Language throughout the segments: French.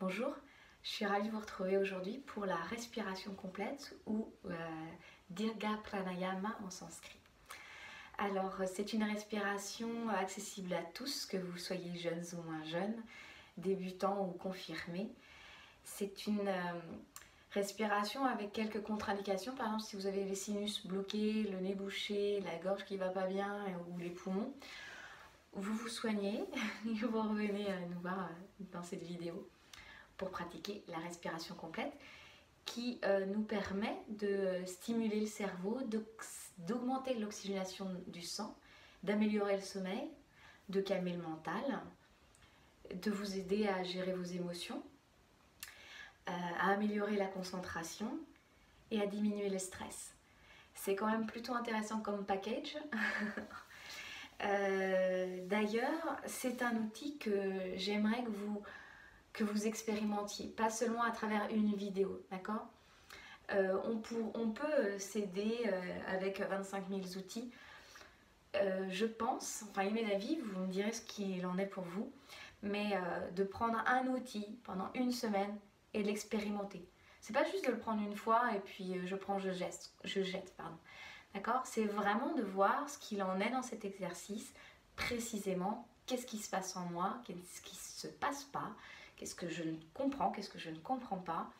Bonjour, je suis ravie de vous retrouver aujourd'hui pour la respiration complète ou Dirga Pranayama en sanskrit. Alors c'est une respiration accessible à tous, que vous soyez jeunes ou moins jeunes, débutants ou confirmés. C'est une respiration avec quelques contre-indications. Par exemple, si vous avez les sinus bloqués, le nez bouché, la gorge qui va pas bien ou les poumons, vous vous soignez et vous revenez nous voir dans cette vidéo pour pratiquer la respiration complète qui nous permet de stimuler le cerveau, d'augmenter l'oxygénation du sang, d'améliorer le sommeil, de calmer le mental, de vous aider à gérer vos émotions, à améliorer la concentration et à diminuer le stress. C'est quand même plutôt intéressant comme package. D'ailleurs, c'est un outil que j'aimerais que vous expérimentiez, pas seulement à travers une vidéo, d'accord? On peut s'aider avec 25 000 outils. Je pense, enfin, il m'est d'avis, vous me direz ce qu'il en est pour vous, mais de prendre un outil pendant une semaine et de l'expérimenter. C'est pas juste de le prendre une fois et puis je jette, pardon. D'accord? C'est vraiment de voir ce qu'il en est dans cet exercice, précisément, qu'est-ce qui se passe en moi, qu'est-ce qui se passe pas, qu'est-ce que je comprends, qu'est-ce que je ne comprends pas,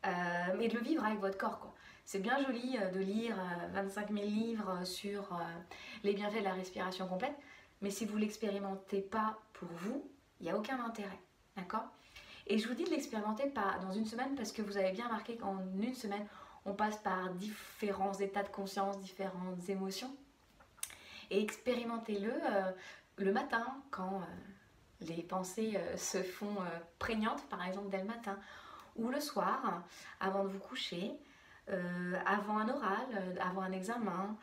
et de le vivre avec votre corps, quoi. C'est bien joli de lire 25 000 livres sur les bienfaits de la respiration complète, mais si vous ne l'expérimentez pas pour vous, il n'y a aucun intérêt, d'accord? Et je vous dis de l'expérimenter pas dans une semaine parce que vous avez bien remarqué qu'en une semaine, on passe par différents états de conscience, différentes émotions. Et expérimentez-le le matin quand les pensées se font prégnantes, par exemple dès le matin, ou le soir, avant de vous coucher, avant un oral, avant un examen,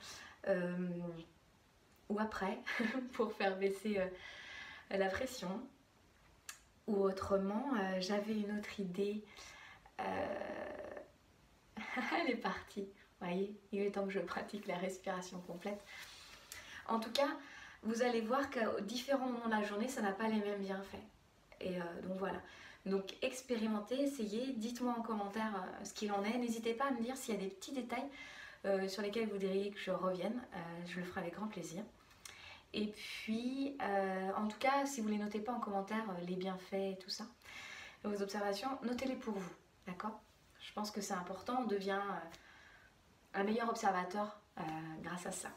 ou après, pour faire baisser la pression. Ou autrement, j'avais une autre idée. Elle est partie. Vous voyez, il est temps que je pratique la respiration complète. En tout cas, vous allez voir qu'à différents moments de la journée, ça n'a pas les mêmes bienfaits. Et donc voilà. Donc expérimentez, essayez, dites-moi en commentaire ce qu'il en est. N'hésitez pas à me dire s'il y a des petits détails sur lesquels vous voudriez que je revienne. Je le ferai avec grand plaisir. Et puis, en tout cas, si vous ne les notez pas en commentaire, les bienfaits et tout ça, vos observations, notez-les pour vous, d'accord? Je pense que c'est important, on devient un meilleur observateur grâce à ça.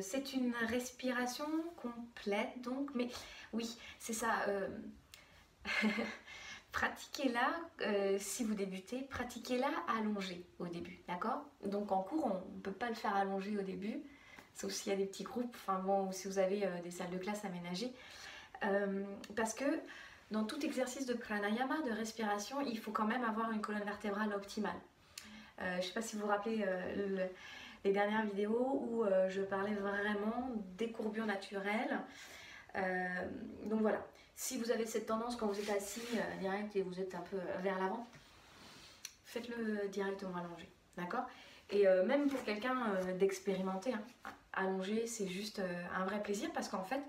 C'est une respiration complète, donc, mais oui, c'est ça. Pratiquez-la, si vous débutez, pratiquez-la allongée au début, d'accord? Donc en cours, on ne peut pas le faire allongé au début, sauf s'il y a des petits groupes, enfin bon, ou si vous avez des salles de classe aménagées. Parce que dans tout exercice de pranayama, de respiration, il faut quand même avoir une colonne vertébrale optimale. Je ne sais pas si vous vous rappelez les dernières vidéos où je parlais vraiment des courbures naturelles. Donc voilà, si vous avez cette tendance quand vous êtes assis direct et vous êtes un peu vers l'avant, faites-le directement allongé, d'accord? Et même pour quelqu'un d'expérimenter, hein, allongé, c'est juste un vrai plaisir parce qu'en fait,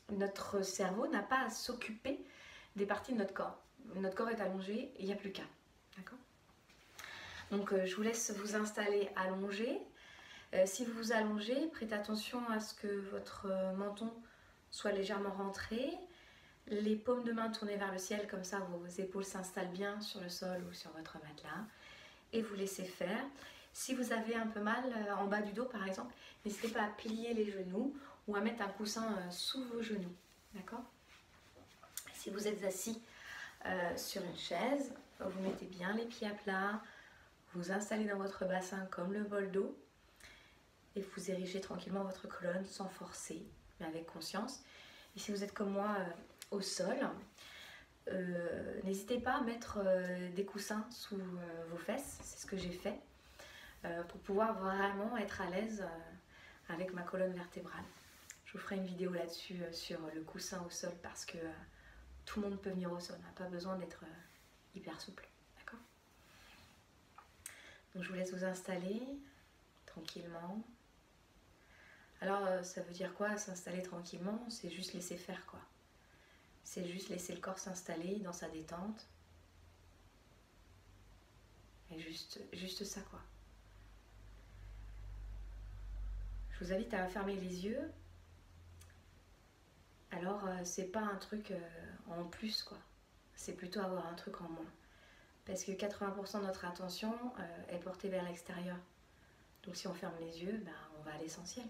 notre cerveau n'a pas à s'occuper des parties de notre corps. Notre corps est allongé, il n'y a plus qu'à, d'accord? Donc je vous laisse vous installer allongé. Si vous vous allongez, prêtez attention à ce que votre menton soit légèrement rentré, les paumes de main tournées vers le ciel, comme ça vos épaules s'installent bien sur le sol ou sur votre matelas, et vous laissez faire. Si vous avez un peu mal en bas du dos par exemple, n'hésitez pas à plier les genoux ou à mettre un coussin sous vos genoux, d'accord? Si vous êtes assis sur une chaise, vous mettez bien les pieds à plat, vous installez dans votre bassin comme le bol d'eau et vous érigez tranquillement votre colonne sans forcer, mais avec conscience. Et si vous êtes comme moi au sol, n'hésitez pas à mettre des coussins sous vos fesses, c'est ce que j'ai fait, pour pouvoir vraiment être à l'aise avec ma colonne vertébrale. Je vous ferai une vidéo là-dessus sur le coussin au sol parce que tout le monde peut venir au sol, on n'a pas besoin d'être hyper souple, d'accord? Donc je vous laisse vous installer tranquillement. Alors ça veut dire quoi s'installer tranquillement? C'est juste laisser faire quoi. c'est juste laisser le corps s'installer dans sa détente. Et juste ça quoi. Je vous invite à fermer les yeux. Alors c'est pas un truc en plus quoi. C'est plutôt avoir un truc en moins. Parce que 80% de notre attention est portée vers l'extérieur. Donc si on ferme les yeux, ben, on va à l'essentiel.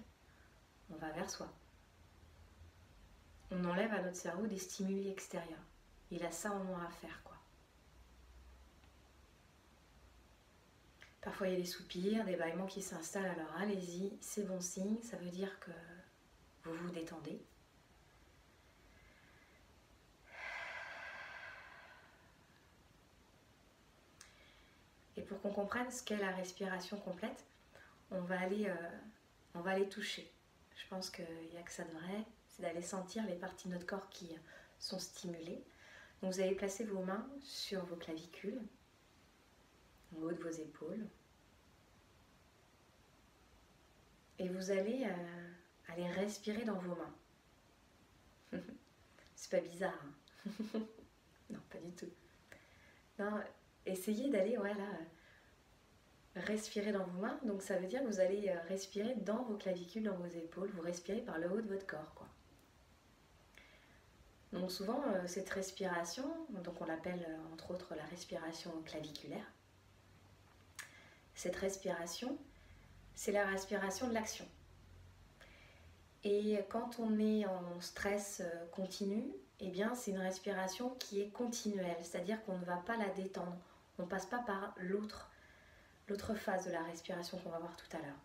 On va vers soi. On enlève à notre cerveau des stimuli extérieurs. Il a ça en moins à faire quoi. Parfois il y a des soupirs, des bâillements qui s'installent, alors allez-y, c'est bon signe, ça veut dire que vous vous détendez. Et pour qu'on comprenne ce qu'est la respiration complète, on va aller toucher. Je pense qu'il n'y a que ça de vrai, c'est d'aller sentir les parties de notre corps qui sont stimulées. Donc vous allez placer vos mains sur vos clavicules, en haut de vos épaules. Et vous allez aller respirer dans vos mains. C'est pas bizarre, hein? Non, pas du tout. Non, essayez d'aller respirer dans vos mains. Donc ça veut dire que vous allez respirer dans vos clavicules, dans vos épaules. Vous respirez par le haut de votre corps, quoi. Donc souvent, cette respiration, donc on l'appelle entre autres la respiration claviculaire. Cette respiration, c'est la respiration de l'action. Et quand on est en stress continu, eh bien c'est une respiration qui est continuelle, c'est-à-dire qu'on ne va pas la détendre. On ne passe pas par l'autre phase de la respiration qu'on va voir tout à l'heure.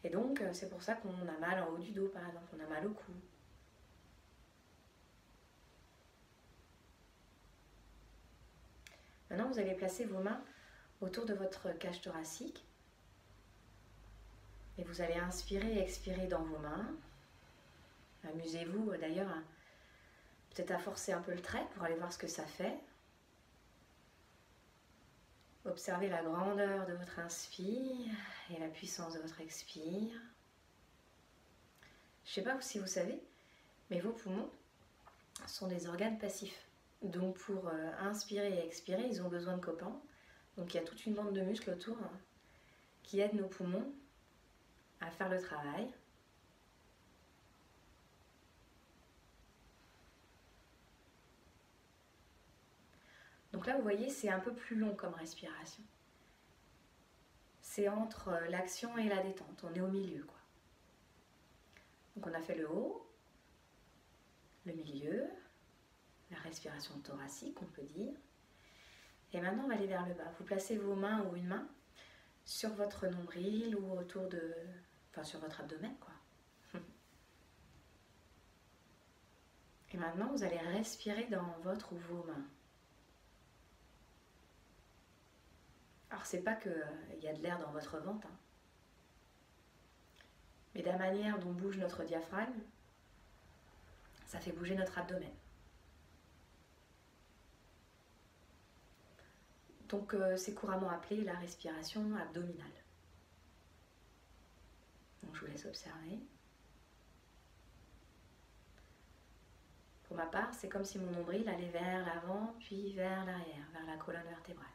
Et donc c'est pour ça qu'on a mal en haut du dos par exemple, on a mal au cou. Maintenant vous allez placer vos mains autour de votre cage thoracique. Et vous allez inspirer et expirer dans vos mains. Amusez-vous d'ailleurs peut-être à forcer un peu le trait pour aller voir ce que ça fait. Observez la grandeur de votre inspire et la puissance de votre expire. Je ne sais pas si vous savez, mais vos poumons sont des organes passifs. Donc pour inspirer et expirer, ils ont besoin de copains. Donc il y a toute une bande de muscles autour qui aident nos poumons à faire le travail. Donc là, vous voyez, c'est un peu plus long comme respiration. C'est entre l'action et la détente. On est au milieu, quoi. Donc on a fait le haut, le milieu, la respiration thoracique, on peut dire. Et maintenant, on va aller vers le bas. Vous placez vos mains ou une main sur votre nombril ou autour de... Enfin, sur votre abdomen, quoi. Et maintenant, vous allez respirer dans votre ou vos mains. Alors, c'est pas qu'il y a de l'air dans votre ventre, hein. Mais de la manière dont bouge notre diaphragme, ça fait bouger notre abdomen. Donc, c'est couramment appelé la respiration abdominale. Donc, je vous laisse observer. Pour ma part, c'est comme si mon nombril allait vers l'avant, puis vers l'arrière, vers la colonne vertébrale.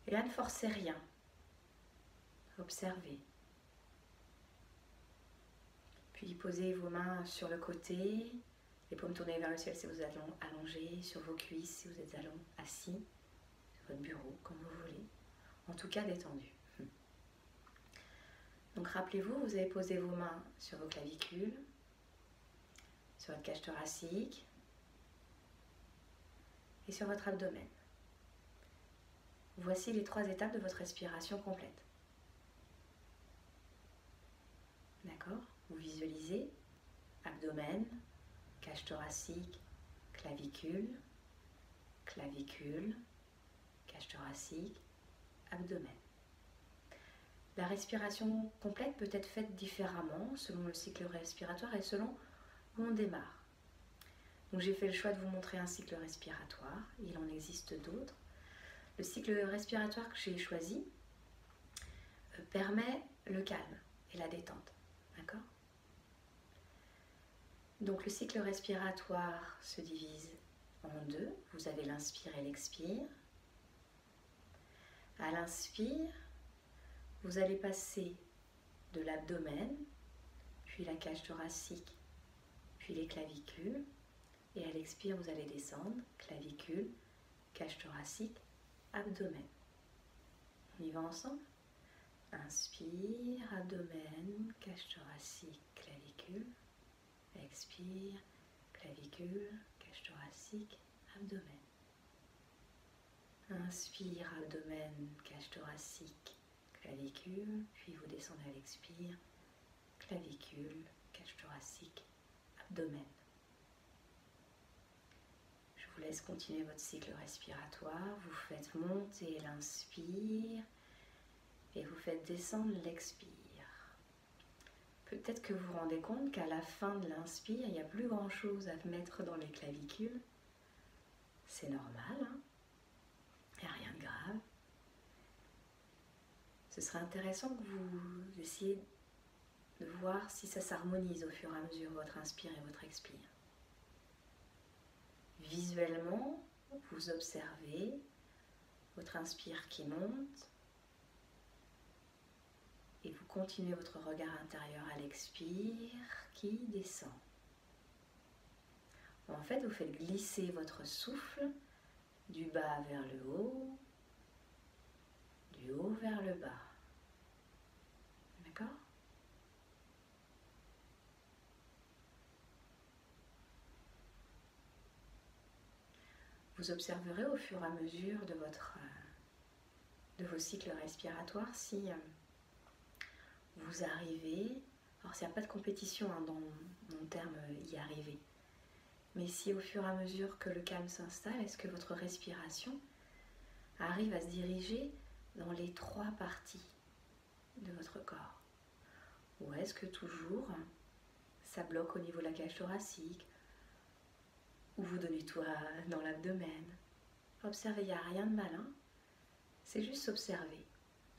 Et là, ne forcez rien. Observez. Puis posez vos mains sur le côté, les paumes tournées vers le ciel si vous êtes allongé, sur vos cuisses si vous êtes assis, sur votre bureau, comme vous voulez. En tout cas, détendu. Donc rappelez-vous, vous avez posé vos mains sur vos clavicules, sur votre cage thoracique et sur votre abdomen. Voici les 3 étapes de votre respiration complète. D'accord? Vous visualisez abdomen, cage thoracique, clavicule, clavicule, cage thoracique, abdomen. La respiration complète peut être faite différemment selon le cycle respiratoire et selon où on démarre. Donc j'ai fait le choix de vous montrer un cycle respiratoire, il en existe d'autres. Le cycle respiratoire que j'ai choisi permet le calme et la détente. D'accord ? Donc le cycle respiratoire se divise en deux. Vous avez l'inspire et l'expire. À l'inspire, vous allez passer de l'abdomen, puis la cage thoracique, puis les clavicules. Et à l'expire, vous allez descendre, clavicule, cage thoracique, abdomen. On y va ensemble? Inspire, abdomen, cage thoracique, clavicule. Expire, clavicule, cage thoracique, abdomen. Inspire, abdomen, cage thoracique, clavicule, puis vous descendez à l'expire, clavicule, cage thoracique, abdomen. Je vous laisse continuer votre cycle respiratoire. Vous faites monter l'inspire et vous faites descendre l'expire. Peut-être que vous vous rendez compte qu'à la fin de l'inspire, il n'y a plus grand chose à mettre dans les clavicules. C'est normal, hein? Il n'y a rien de grave. Ce serait intéressant que vous essayiez de voir si ça s'harmonise au fur et à mesure, votre inspire et votre expire. Visuellement, vous observez votre inspire qui monte et vous continuez votre regard intérieur à l'expire qui descend. En fait, vous faites glisser votre souffle du bas vers le haut, du haut vers le bas. D'accord ? Vous observerez au fur et à mesure de vos cycles respiratoires si vous arrivez, alors s'il n'y a pas de compétition hein, dans mon terme y arriver, mais si au fur et à mesure que le calme s'installe, est-ce que votre respiration arrive à se diriger dans les trois parties de votre corps? Ou est-ce que toujours ça bloque au niveau de la cage thoracique, ou vous donnez tout dans l'abdomen? Observez, il n'y a rien de malin, c'est juste observer,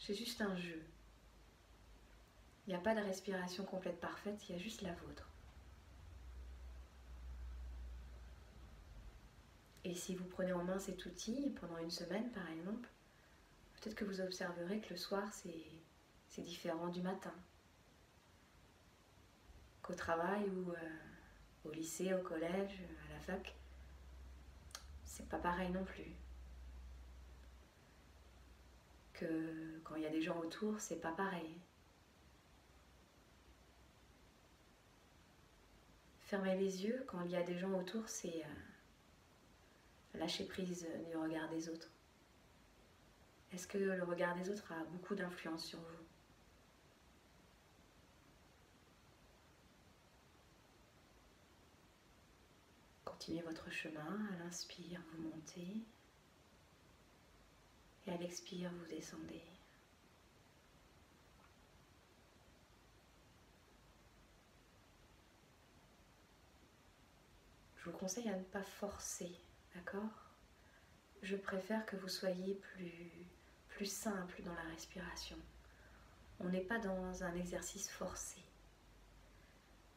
c'est juste un jeu. Il n'y a pas de respiration complète parfaite, il y a juste la vôtre. Et si vous prenez en main cet outil pendant une semaine par exemple, peut-être que vous observerez que le soir c'est différent du matin. Qu'au travail ou au lycée, au collège, à la fac, c'est pas pareil non plus. Que quand il y a des gens autour, c'est pas pareil. Fermer les yeux quand il y a des gens autour, c'est lâcher prise du regard des autres. Est-ce que le regard des autres a beaucoup d'influence sur vous? Continuez votre chemin, à l'inspire, vous montez, et à l'expire, vous descendez. Je vous conseille à ne pas forcer, d'accord? Je préfère que vous soyez plus simple dans la respiration. On n'est pas dans un exercice forcé.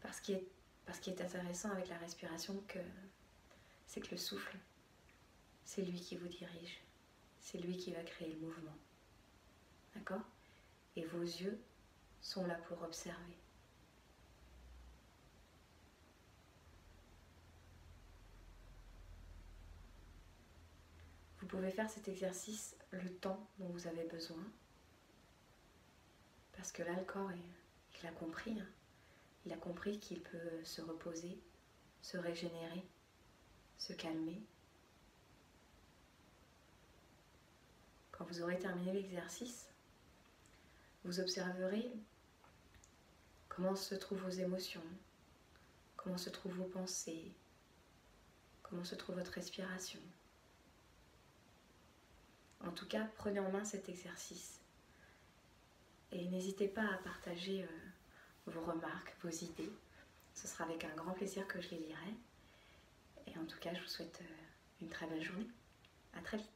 Parce qu'il est intéressant avec la respiration, c'est que le souffle, c'est lui qui vous dirige. C'est lui qui va créer le mouvement. D'accord? Et vos yeux sont là pour observer. Vous pouvez faire cet exercice le temps dont vous avez besoin. Parce que là, le corps, il a compris. Hein. Il a compris qu'il peut se reposer, se régénérer, se calmer. Quand vous aurez terminé l'exercice, vous observerez comment se trouvent vos émotions, comment se trouvent vos pensées, comment se trouve votre respiration. En tout cas, prenez en main cet exercice et n'hésitez pas à partager vos remarques, vos idées. Ce sera avec un grand plaisir que je les lirai. Et en tout cas, je vous souhaite une très belle journée. À très vite.